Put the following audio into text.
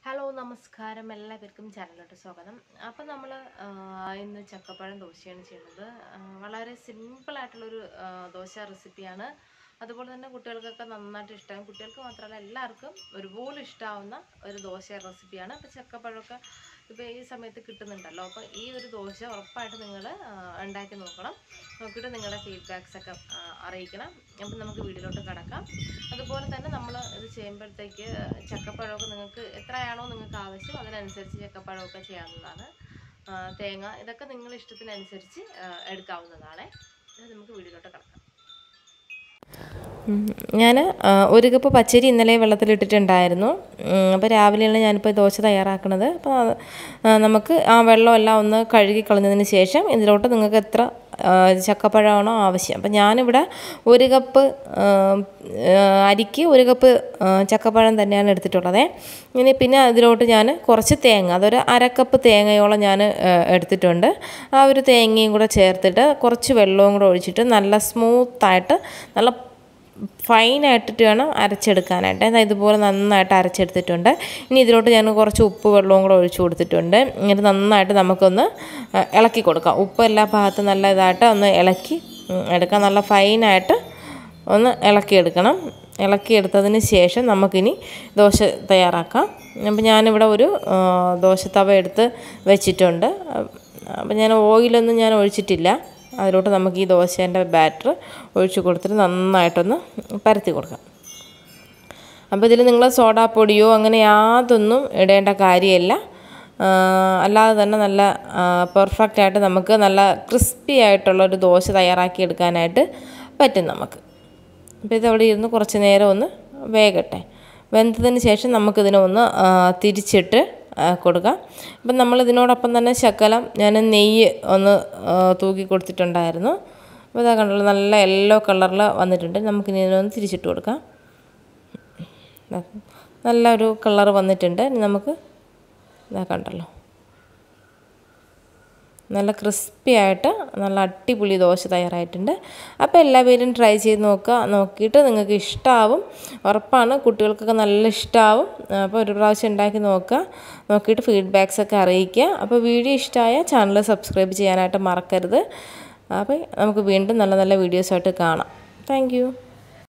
Hello നമസ്കാരം എല്ലാവർക്കും ചാനലിലോട്ട് സ്വാഗതം. അപ്പോൾ നമ്മൾ ഇന്ന് ചക്കപ്പഴം ദോശയാണ് ചെയ്യുന്നത്. വളരെ സിമ്പിളായിട്ടുള്ളൊരു ദോശ റെസിപ്പിയാണ്. അതുപോലെ തന്നെ കുട്ടികൾക്കൊക്കെ നന്നായിട്ട് ഇഷ്ടമാകും. കുട്ടികൾക്ക് മാത്രമല്ല എല്ലാവർക്കും ഒരുപോലെ ഇഷ്ടമാവുന്ന ഒരു ദോശ റെസിപ്പിയാണ്. അപ്പോൾ ചക്കപ്പഴമൊക്കെ ഇപ്പോൾ ഈ സമയത്ത് കിട്ടുന്നുണ്ടല്ലോ. അപ്പോൾ ഈ ഒരു ദോശ ഉറപ്പായിട്ട് നിങ്ങൾ ഉണ്ടാക്കി നോക്കണം. നോക്കിയിട്ട് നിങ്ങളുടെ ഫീഡ്ബാക്സൊക്കെ അറിയിക്കണം. അപ്പം നമുക്ക് വീഡിയോയിലോട്ട് കിടക്കാം. അതുപോലെ തന്നെ നമ്മൾ ഇത് ചെയ്യുമ്പോഴത്തേക്ക് ചക്കപ്പഴമൊക്കെ നിങ്ങൾക്ക് എത്രയാണോ നിങ്ങൾക്ക് ആവശ്യം അതിനനുസരിച്ച് ചക്കപ്പഴമൊക്കെ ചെയ്യാവുന്നതാണ്. തേങ്ങ ഇതൊക്കെ നിങ്ങളുടെ ഇഷ്ടത്തിനനുസരിച്ച് എടുക്കാവുന്നതാണ്. ഇത് നമുക്ക് വീഡിയോയിലോട്ട് കിടക്കാം. ഞാൻ ഒരു കപ്പ് പച്ചരി ഇന്നലെ വെള്ളത്തിലിട്ടിട്ടുണ്ടായിരുന്നു. അപ്പോൾ രാവിലെയാണ് ഞാനിപ്പോൾ ദോശ തയ്യാറാക്കുന്നത്. അപ്പോൾ നമുക്ക് ആ വെള്ളമെല്ലാം ഒന്ന് കഴുകി കളഞ്ഞതിന് ശേഷം ഇതിലോട്ട് നിങ്ങൾക്ക് എത്ര ചക്കപ്പഴമാണോ ആവശ്യം. അപ്പോൾ ഞാനിവിടെ ഒരു കപ്പ് അരിക്ക് ഒരു കപ്പ് ചക്കപ്പഴം തന്നെയാണ് എടുത്തിട്ടുള്ളത്. ഇനി പിന്നെ അതിലോട്ട് ഞാൻ കുറച്ച് തേങ്ങ, അതൊരു അരക്കപ്പ് തേങ്ങയോളം ഞാൻ എടുത്തിട്ടുണ്ട്. ആ ഒരു തേങ്ങയും കൂടെ ചേർത്തിട്ട് കുറച്ച് വെള്ളവും കൂടെ ഒഴിച്ചിട്ട് നല്ല സ്മൂത്തായിട്ട് നല്ല ഫൈനായിട്ടിട്ട് വേണം അരച്ചെടുക്കാനായിട്ട്. ഇതുപോലെ നന്നായിട്ട് അരച്ചെടുത്തിട്ടുണ്ട്. ഇനി ഇതിലോട്ട് ഞാൻ കുറച്ച് ഉപ്പ് വെള്ളവും കൂടെ ഒഴിച്ചു കൊടുത്തിട്ടുണ്ട്. എന്നിട്ട് നന്നായിട്ട് നമുക്കൊന്ന് ഇളക്കി കൊടുക്കാം. ഉപ്പ് എല്ലാ ഭാഗത്തും നല്ല ഇതായിട്ട് ഒന്ന് ഇളക്കി എടുക്കാം. നല്ല ഫൈനായിട്ട് ഒന്ന് ഇളക്കിയെടുക്കണം. ഇളക്കിയെടുത്തതിന് ശേഷം നമുക്കിനി ദോശ തയ്യാറാക്കാം. അപ്പോൾ ഞാനിവിടെ ഒരു ദോശത്തവ എടുത്ത് വെച്ചിട്ടുണ്ട്. അപ്പോൾ ഞാൻ ഓയിലൊന്നും ഞാൻ ഒഴിച്ചിട്ടില്ല. അതിലോട്ട് നമുക്ക് ഈ ദോശേൻ്റെ ബാറ്റർ ഒഴിച്ച് കൊടുത്തിട്ട് നന്നായിട്ടൊന്ന് പരത്തി കൊടുക്കാം. അപ്പോൾ ഇതിൽ നിങ്ങൾ സോഡാപ്പൊടിയോ അങ്ങനെ യാതൊന്നും ഇടേണ്ട കാര്യമില്ല. അല്ലാതെ തന്നെ നല്ല പെർഫെക്റ്റായിട്ട് നമുക്ക് നല്ല ക്രിസ്പി ആയിട്ടുള്ളൊരു ദോശ തയ്യാറാക്കി എടുക്കാനായിട്ട് പറ്റും നമുക്ക്. അപ്പോൾ ഇതവിടെ ഇരുന്ന് കുറച്ച് നേരം ഒന്ന് വേകട്ടെ. വെന്തതിന് ശേഷം നമുക്കിതിനെ ഒന്ന് തിരിച്ചിട്ട് കൊടുക്കാം. അപ്പം നമ്മളിതിനോടൊപ്പം തന്നെ ശകലം ഞാൻ നെയ്യ് ഒന്ന് തൂക്കി കൊടുത്തിട്ടുണ്ടായിരുന്നു. അപ്പോൾ ഇതാ കണ്ടല്ലോ, നല്ല യെല്ലോ കളറിൽ വന്നിട്ടുണ്ട്. നമുക്കിനി ഇതിനൊന്ന് തിരിച്ചിട്ട് കൊടുക്കാം. നല്ലൊരു കളർ വന്നിട്ടുണ്ട്. ഇനി നമുക്ക് ഇതാ കണ്ടല്ലോ, നല്ല ക്രിസ്പി ആയിട്ട് നല്ല അടിപൊളി ദോശ തയ്യാറായിട്ടുണ്ട്. അപ്പോൾ എല്ലാവരും ട്രൈ ചെയ്ത് നോക്കിയിട്ട് നിങ്ങൾക്ക് ഇഷ്ടമാവും, ഉറപ്പാണ്. കുട്ടികൾക്കൊക്കെ നല്ല ഇഷ്ടമാവും. അപ്പോൾ ഒരു പ്രാവശ്യം ഉണ്ടാക്കി നോക്കിയിട്ട് ഫീഡ്ബാക്സൊക്കെ അറിയിക്കുക. അപ്പോൾ വീഡിയോ ഇഷ്ടമായ ചാനൽ സബ്സ്ക്രൈബ് ചെയ്യാനായിട്ട് മറക്കരുത്. അപ്പോൾ നമുക്ക് വീണ്ടും നല്ല നല്ല വീഡിയോസായിട്ട് കാണാം. താങ്ക്